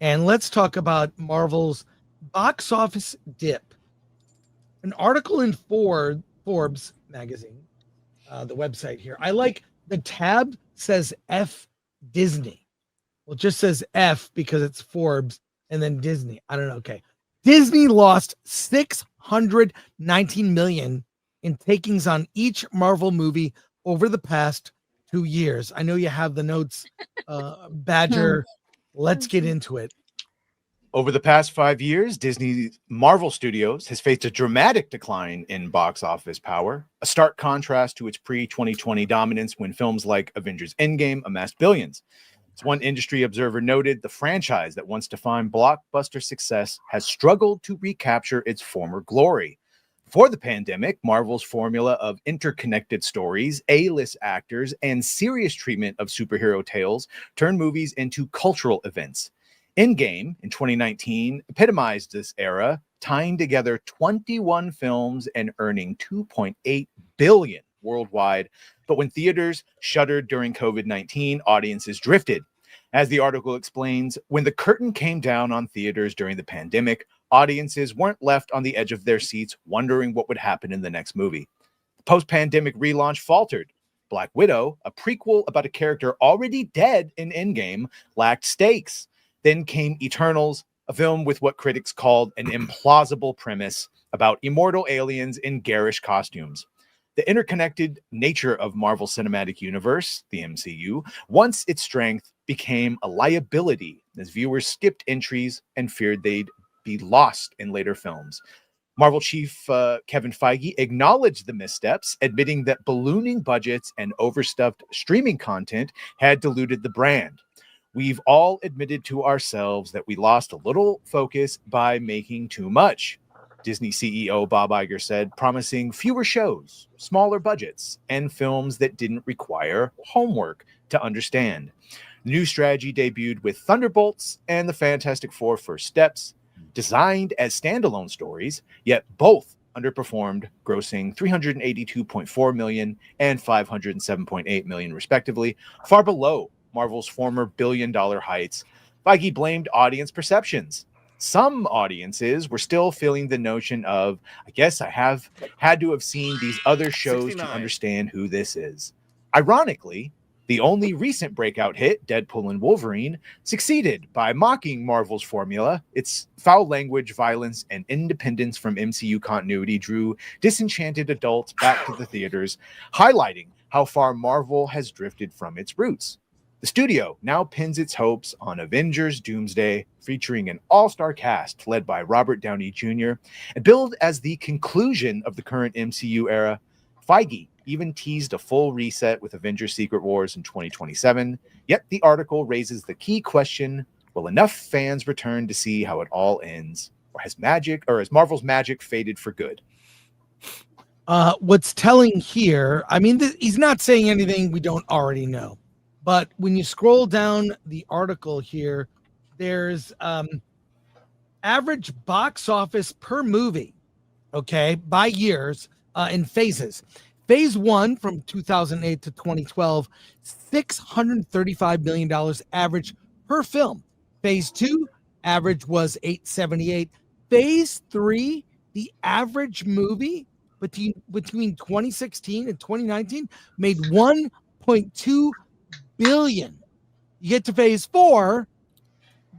And let's talk about Marvel's box office dip. An article in Forbes magazine, the website here. I like the tab says F Disney. Well, it just says F because it's Forbes and then Disney. I don't know. Okay. Disney lost $619 million in takings on each Marvel movie over the past 2 years. I know you have the notes, Badger. Let's get into it. Over the past 5 years, Disney's Marvel Studios has faced a dramatic decline in box office power, a stark contrast to its pre-2020 dominance when films like Avengers Endgame amassed billions. As one industry observer noted, the franchise that once defined blockbuster success has struggled to recapture its former glory. Before the pandemic, Marvel's formula of interconnected stories, A-list actors, and serious treatment of superhero tales turned movies into cultural events. Endgame in 2019 epitomized this era, tying together 21 films and earning $2.8 billion worldwide. But when theaters shuttered during COVID-19, audiences drifted. As the article explains, when the curtain came down on theaters during the pandemic, audiences weren't left on the edge of their seats wondering what would happen in the next movie. The post-pandemic relaunch faltered. Black Widow, a prequel about a character already dead in Endgame, lacked stakes. Then came Eternals, a film with what critics called an implausible premise about immortal aliens in garish costumes. The interconnected nature of Marvel's cinematic universe, the MCU, once its strength, became a liability as viewers skipped entries and feared they'd be lost in later films. Marvel chief Kevin Feige acknowledged the missteps, admitting that ballooning budgets and overstuffed streaming content had diluted the brand. We've all admitted to ourselves that we lost a little focus by making too much, Disney CEO Bob Iger said, promising fewer shows, smaller budgets, and films that didn't require homework to understand. New strategy debuted with Thunderbolts and the Fantastic Four First Steps, designed as standalone stories, yet both underperformed, grossing $382.4 million and $507.8 million respectively, far below Marvel's former billion-dollar heights. Feige blamed audience perceptions. Some audiences were still feeling the notion of, I guess I have had to have seen these other shows 69 to understand who this is. Ironically, the only recent breakout hit, Deadpool and Wolverine, succeeded by mocking Marvel's formula. Its foul language, violence, and independence from MCU continuity drew disenchanted adults back to the theaters, highlighting how far Marvel has drifted from its roots. The studio now pins its hopes on Avengers Doomsday, featuring an all-star cast led by Robert Downey Jr. and billed as the conclusion of the current MCU era. Feige even teased a full reset with Avengers Secret Wars in 2027. Yet the article raises the key question, will enough fans return to see how it all ends? Or has Marvel's magic faded for good? What's telling here, I mean, he's not saying anything we don't already know. But when you scroll down the article here, there's average box office per movie, okay, by years in phases. Phase 1 from 2008 to 2012, $635 million average per film. Phase 2, average was $878. Phase 3, the average movie between 2016 and 2019 made $1.2 billion. You get to phase 4,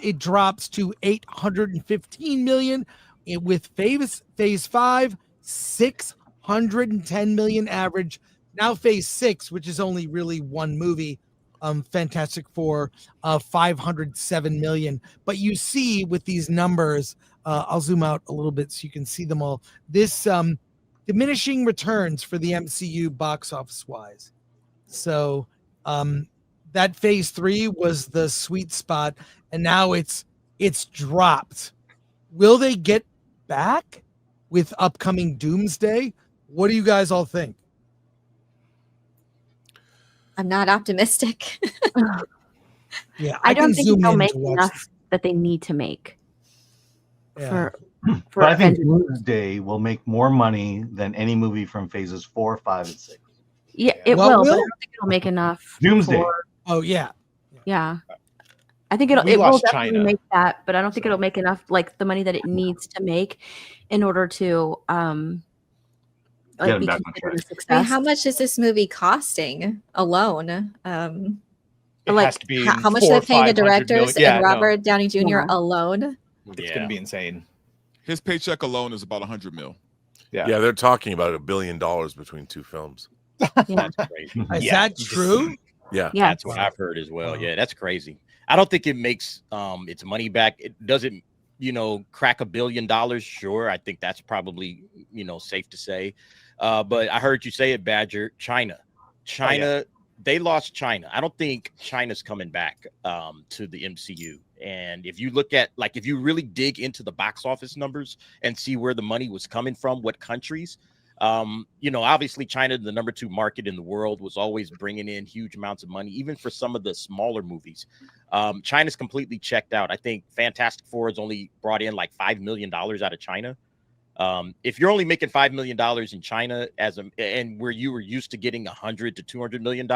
it drops to $815 million. With phase 5, $610 million average. Now phase 6, which is only really one movie, Fantastic Four, $507 million. But you see with these numbers, I'll zoom out a little bit so you can see them all. This diminishing returns for the MCU box office wise. So that phase 3 was the sweet spot, and now it's dropped. Will they get back with upcoming Doomsday? What do you guys all think? I'm not optimistic. Yeah, I don't think they'll make enough that they need to make. Yeah. But I think Doomsday will make more money than any movie from phases 4, 5, and 6. Yeah, it will, but I don't think it'll make enough. Doomsday. Oh, yeah. Yeah. I think it will definitely make that, but I don't think it'll make enough, like the money that it needs to make in order to like be considered a success. I mean, how much is this movie costing alone? Has to be how much are they paying the directors and Robert Downey Jr. alone? It's going to be insane. His paycheck alone is about $100 million. Yeah, they're talking about $1 billion between two films. That's crazy. Is that true? Yeah, that's what I've heard as well. Yeah, that's crazy. I don't think it makes its money back. It doesn't, crack $1 billion. Sure, I think that's probably safe to say. But I heard you say it, Badger. China, they lost China. I don't think China's coming back to the MCU. And if you look at, if you really dig into the box office numbers and see where the money was coming from, what countries, obviously China, the number 2 market in the world, was always bringing in huge amounts of money, even for some of the smaller movies. China's completely checked out. I think Fantastic Four has only brought in like $5 million out of China. If you're only making $5 million in China and where you were used to getting $100 to $200 million,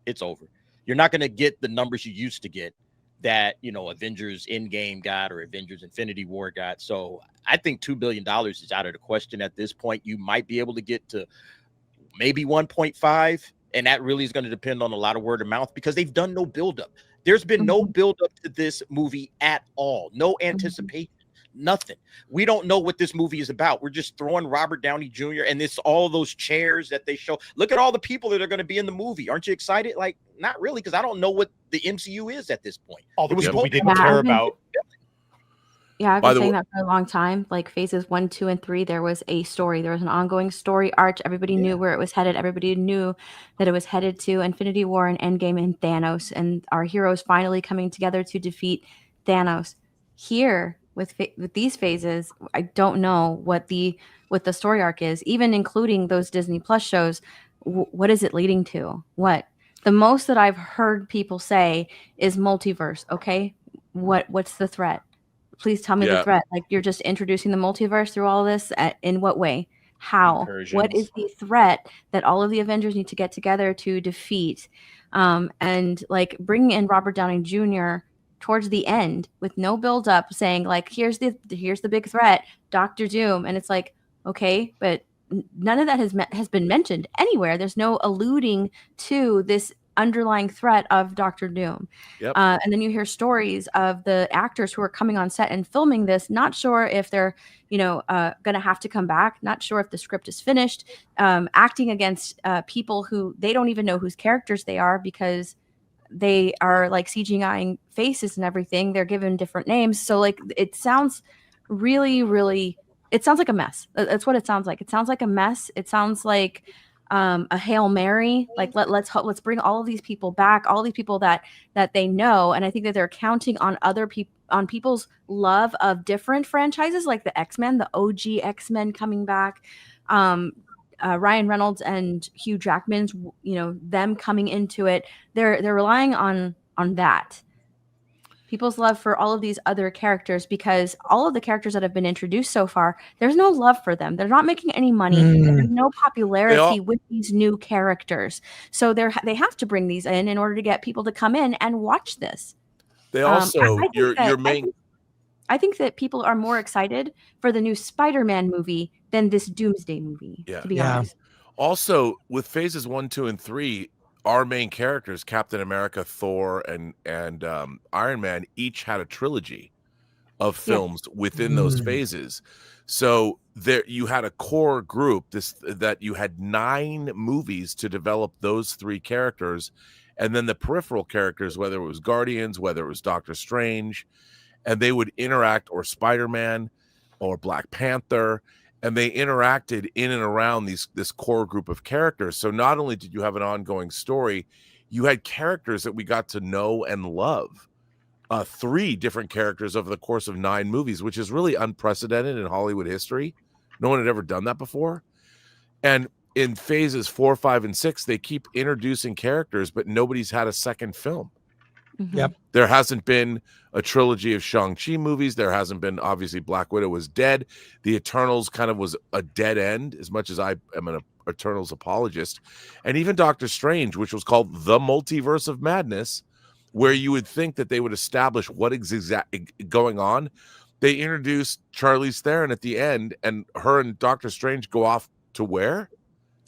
it's over. You're not going to get the numbers you used to get that, Avengers Endgame got or Avengers Infinity War got. So I think $2 billion is out of the question at this point. You might be able to get to maybe 1.5. And that really is going to depend on a lot of word of mouth because they've done no buildup. There's been no buildup to this movie at all. No anticipation. Nothing. We don't know what this movie is about. We're just throwing Robert Downey Jr. and it's all those chairs that they show. Look at all the people that are going to be in the movie. Aren't you excited? Like, not really, because I don't know what the MCU is at this point. All the people we didn't care about. Yeah, I've been saying that for a long time. Like phases 1, 2, and 3, there was a story. There was an ongoing story arc. Everybody knew where it was headed. Everybody knew that it was headed to Infinity War and Endgame and Thanos, and our heroes finally coming together to defeat Thanos. Here, with these phases, I don't know what the story arc is, even including those Disney Plus shows. What is it leading to? What? The most that I've heard people say is multiverse. Okay, what's the threat? Please tell me the threat. Like, you're just introducing the multiverse through all of this. In what way? How? What is the threat that all of the Avengers need to get together to defeat? And like bringing in Robert Downey Jr. towards the end with no build up, saying like, here's the big threat, Dr. Doom, and it's like, okay, but none of that has been mentioned anywhere. There's no alluding to this underlying threat of Dr. Doom. And then you hear stories of the actors who are coming on set and filming this, not sure if they're gonna have to come back, not sure if the script is finished, acting against people who they don't even know whose characters they are because they are like CGIing faces and everything. They're given different names. So like it sounds really, really, it sounds like a mess. That's what it sounds like. It sounds like a mess. It sounds like a Hail Mary. Like let's bring all of these people back, all these people that they know. And I think that they're counting on other people, on people's love of different franchises, like the X-Men, the OG X-Men coming back. Ryan Reynolds and Hugh Jackman's, them coming into it. They're relying on that. People's love for all of these other characters, because all of the characters that have been introduced so far, there's no love for them. They're not making any money. There's no popularity with these new characters. So they have to bring these in order to get people to come in and watch this. They also, I think that people are more excited for the new Spider-Man movie than this Doomsday movie, to be honest. Also, with phases 1, 2, and 3, our main characters, Captain America, Thor, and Iron Man, each had a trilogy of films within those phases. So there, you had a core group that you had 9 movies to develop those 3 characters, and then the peripheral characters, whether it was Guardians, whether it was Doctor Strange, and they would interact, or Spider-Man, or Black Panther. And they interacted in and around this core group of characters. So not only did you have an ongoing story, you had characters that we got to know and love. 3 different characters over the course of 9 movies, which is really unprecedented in Hollywood history. No one had ever done that before. And in phases 4, 5, and 6, they keep introducing characters, but nobody's had a second film. There hasn't been a trilogy of Shang-Chi movies. There hasn't been, obviously, Black Widow was dead. The Eternals kind of was a dead end, as much as I am an Eternals apologist. And even Doctor Strange, which was called The Multiverse of Madness, where you would think that they would establish what is exactly going on. They introduced Charlize Theron at the end, and her and Doctor Strange go off to where?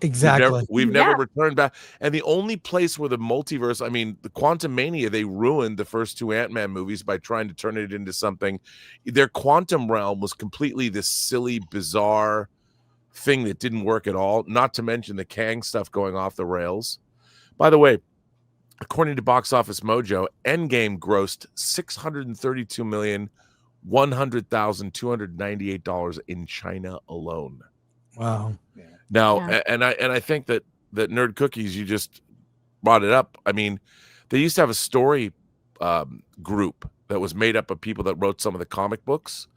Exactly. We've never returned back. And the only place where the multiverse, I mean, the Quantum Mania, they ruined the first 2 Ant-Man movies by trying to turn it into something. Their quantum realm was completely this silly, bizarre thing that didn't work at all, not to mention the Kang stuff going off the rails. By the way, according to Box Office Mojo, Endgame grossed $632,100,298 in China alone. Wow. Now, and I think that Nerd Cookies, you just brought it up. I mean, they used to have a story group that was made up of people that wrote some of the comic books,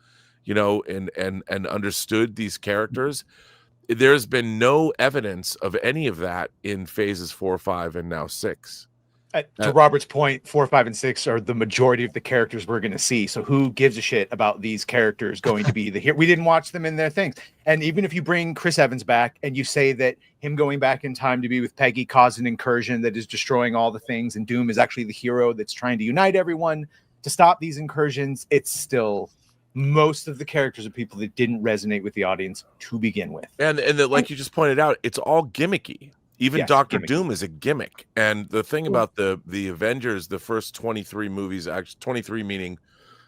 you know, and understood these characters. There's been no evidence of any of that in phases 4, 5, and now 6. To Robert's point, 4, 5, and 6 are the majority of the characters we're going to see. So who gives a shit about these characters going to be the hero? We didn't watch them in their things. And even if you bring Chris Evans back and you say that him going back in time to be with Peggy caused an incursion that is destroying all the things, and Doom is actually the hero that's trying to unite everyone to stop these incursions, it's still most of the characters are people that didn't resonate with the audience to begin with. And like you just pointed out, it's all gimmicky. Even Dr. Doom is a gimmick. And the thing about the Avengers, the first 23 movies, actually 23 meaning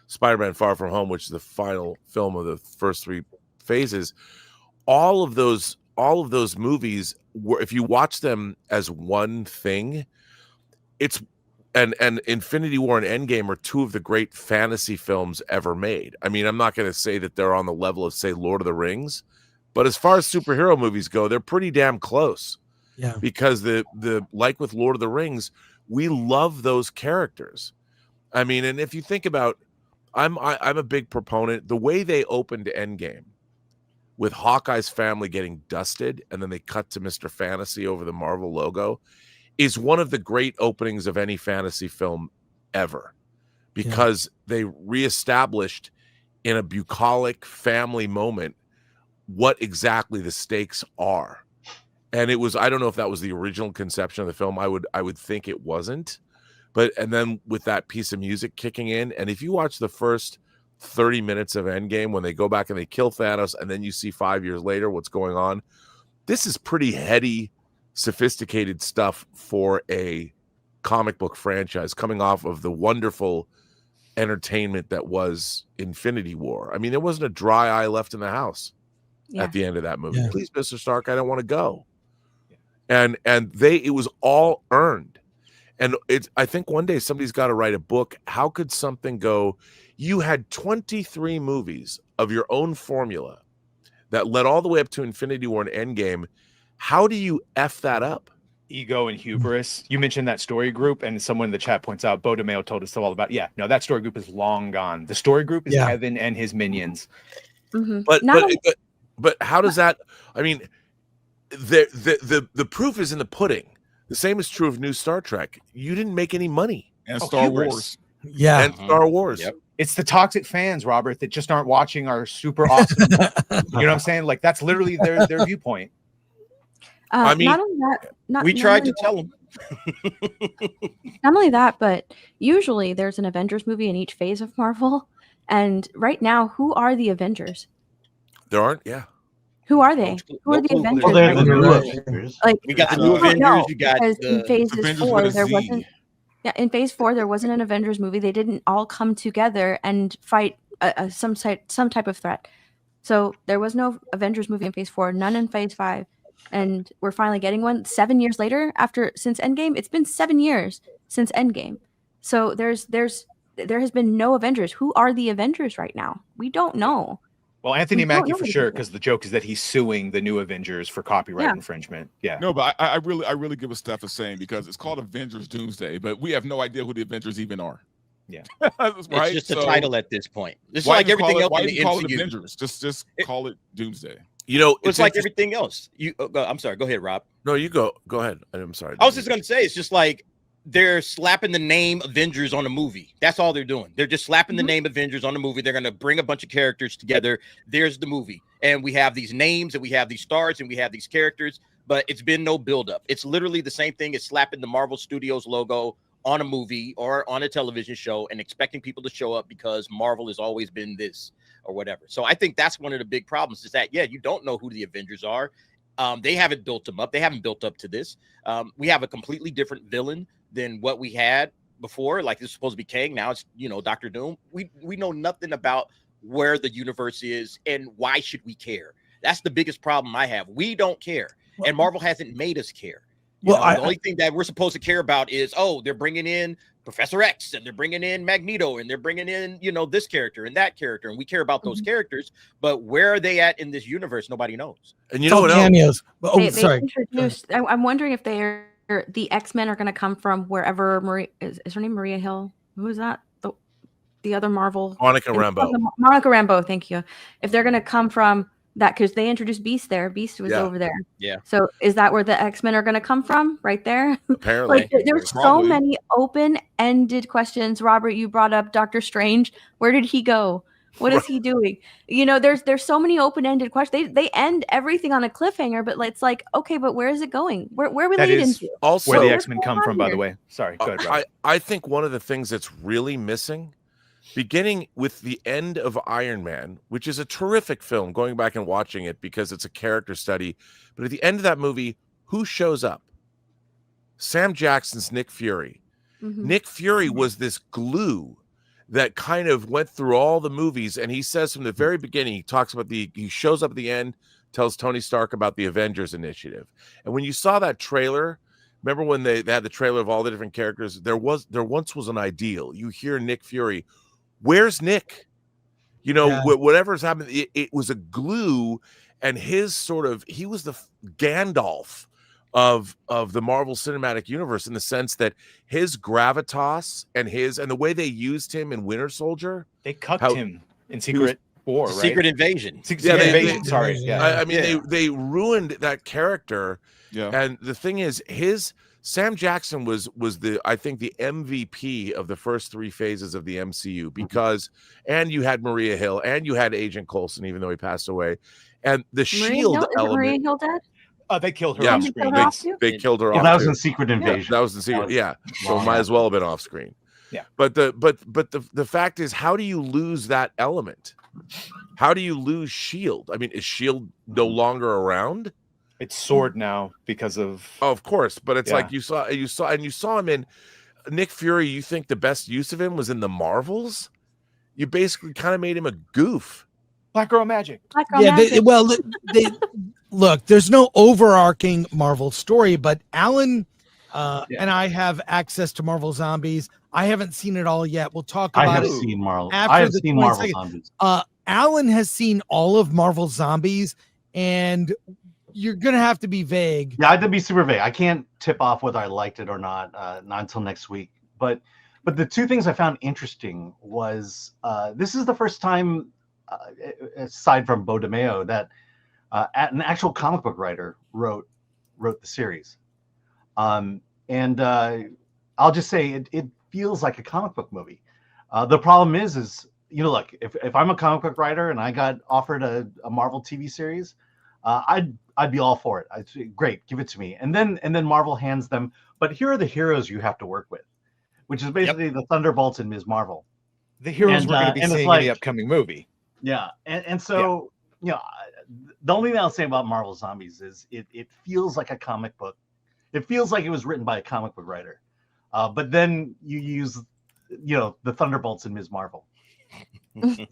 Spider-Man Far From Home, which is the final film of the first 3 phases, all of those movies were, if you watch them as one thing, it's and Infinity War and Endgame are 2 of the great fantasy films ever made. I mean, I'm not going to say that they're on the level of, say, Lord of the Rings, but as far as superhero movies go, they're pretty damn close. Yeah, because the like with Lord of the Rings, we love those characters. I mean, and if you think about, I'm a big proponent. The way they opened Endgame with Hawkeye's family getting dusted, and then they cut to Mr. Fantasy over the Marvel logo, is one of the great openings of any fantasy film ever, because they reestablished in a bucolic family moment what exactly the stakes are. And it was, I don't know if that was the original conception of the film. I would think it wasn't. And then with that piece of music kicking in, and if you watch the first 30 minutes of Endgame, when they go back and they kill Thanos, and then you see 5 years later what's going on, this is pretty heady, sophisticated stuff for a comic book franchise coming off of the wonderful entertainment that was Infinity War. I mean, there wasn't a dry eye left in the house at the end of that movie. Please, Mr. Stark, I don't want to go. And it was all earned. And I think one day somebody's got to write a book. How could something go? You had 23 movies of your own formula that led all the way up to Infinity War and Endgame. How do you F that up? Ego and hubris. You mentioned that story group, and someone in the chat points out, Bo DeMeo told us all about. Yeah, no, that story group is long gone. The story group is Kevin and his minions. Mm-hmm. But how does that? I mean, the proof is in the pudding. The same is true of new Star Trek. You didn't make any money. And Star Wars. Yeah. And Star Wars. Yep. It's the toxic fans, Robert, that just aren't watching our super awesome. You know what I'm saying? Like, that's literally their viewpoint. I mean, not only that, we tried to tell them. Not only that, but usually there's an Avengers movie in each phase of Marvel. And right now, who are the Avengers? There aren't, Who are they? Who are the Avengers? Well, they're right the now? new Avengers. Like, We got the I new don't Avengers. know, You got because the in phases Avengers 4 with a there Z. wasn't. Yeah, in phase 4 there wasn't an Avengers movie. They didn't all come together and fight some type of threat. So there was no Avengers movie in phase 4, none in phase 5, and we're finally getting one 7 years later since Endgame. It's been 7 years since Endgame. So there has been no Avengers. Who are the Avengers right now? We don't know. Well, Anthony We don't Mackie know for these sure, people. because the joke is that he's suing the new Avengers for copyright infringement. Yeah. No, but I really give what Steph is saying, because it's called Avengers Doomsday, but we have no idea who the Avengers even are. Yeah. Right? It's just a title at this point. It's Why like just everything else why in the you call it MCU. Avengers? Just call it Doomsday. You know, It's like everything else. I'm sorry. Go ahead, Rob. No, you go ahead. I'm sorry. I was just going to say, it's just like they're slapping the name Avengers on a movie. That's all they're doing. They're just slapping the name Avengers on a movie. They're going to bring a bunch of characters together. There's the movie. And we have these names and we have these stars and we have these characters, but it's been no buildup. It's literally the same thing as slapping the Marvel Studios logo on a movie or on a television show and expecting people to show up because Marvel has always been this or whatever. So I think that's one of the big problems is that, yeah, you don't know who the Avengers are. They haven't built them up. They haven't built up to this. We have a completely different villain than what we had before. Like, this is supposed to be Kang. Now it's, you know, Dr. Doom. We know nothing about where the universe is and why should we care? That's the biggest problem I have. We don't care. And Marvel hasn't made us care. The only thing that we're supposed to care about is, oh, they're bringing in Professor X and they're bringing in Magneto and they're bringing in, you know, this character and that character. And we care about those characters, but where are they at in this universe? Nobody knows. And you know what cameos. They introduced, I'm wondering if the X-Men are going to come from wherever Maria is her name Maria Hill? Who is that? The other Marvel? Monica Rambeau. Monica Rambeau, thank you. If they're going to come from that, because they introduced Beast there. Beast was over there. Yeah. So is that where the X-Men are going to come from? Right there? Apparently. Like, there's so many open-ended questions. Robert, you brought up Doctor Strange. Where did he go? What is he doing? You know, there's so many open-ended questions. They end everything on a cliffhanger, but it's like, okay, but where is it going? Where are we leading to? Also, where the X-Men come from, by the way. Sorry, go ahead, Robert. I think one of the things that's really missing, beginning with the end of Iron Man, which is a terrific film, going back and watching it because it's a character study. But at the end of that movie, who shows up? Sam Jackson's Nick Fury. Nick Fury was this glue that kind of went through all the movies. And he says from the very beginning, he talks about he shows up at the end, tells Tony Stark about the Avengers Initiative. And when you saw that trailer, remember when they had the trailer of all the different characters, there once was an ideal. You hear Nick Fury. Where's Nick? You know, whatever's happened, it was a glue, and he was the Gandalf of the Marvel Cinematic Universe in the sense that his gravitas and the way they used him in Winter Soldier. They cucked him in Secret War, right? Secret Invasion. Invasion. Sorry. I mean, they ruined that character. Yeah. And the thing is, Sam Jackson was I think the MVP of the first three phases of the MCU because, and you had Maria Hill and you had Agent Coulson, even though he passed away, and the Shield element. Is Maria Hill dead? They killed her. Yeah, off screen. They killed her. Yeah, off that was too. in Secret Invasion. That was in Secret. Yeah, so it might as well have been off screen. Yeah, but the fact is, how do you lose that element? How do you lose Shield? I mean, is Shield no longer around? It's Sword now because of. Oh, of course, but it's like you saw him in Nick Fury. You think the best use of him was in the Marvels? You basically kind of made him a goof. Black Girl Magic. Look, there's no overarching Marvel story, but Alan and I have access to Marvel Zombies. I haven't seen it all yet. We'll talk about it. I have seen Marvel Zombies. Alan has seen all of Marvel Zombies, and you're gonna have to be vague. Yeah, I have to be super vague. I can't tip off whether I liked it or not until next week. But the two things I found interesting was this is the first time, aside from Bo DeMeo, that an actual comic book writer wrote the series. And I'll just say it feels like a comic book movie. The problem is look, if I'm a comic book writer and I got offered a Marvel TV series, I'd be all for it. I'd say, great, give it to me. And then Marvel hands them, but here are the heroes you have to work with, which is basically the Thunderbolts and Ms. Marvel. The heroes we're going to be seeing in the upcoming movie. Yeah, and so you know, the only thing I'll say about Marvel Zombies is it feels like a comic book. It feels like it was written by a comic book writer, but then you use the Thunderbolts and Ms. Marvel. Yeah.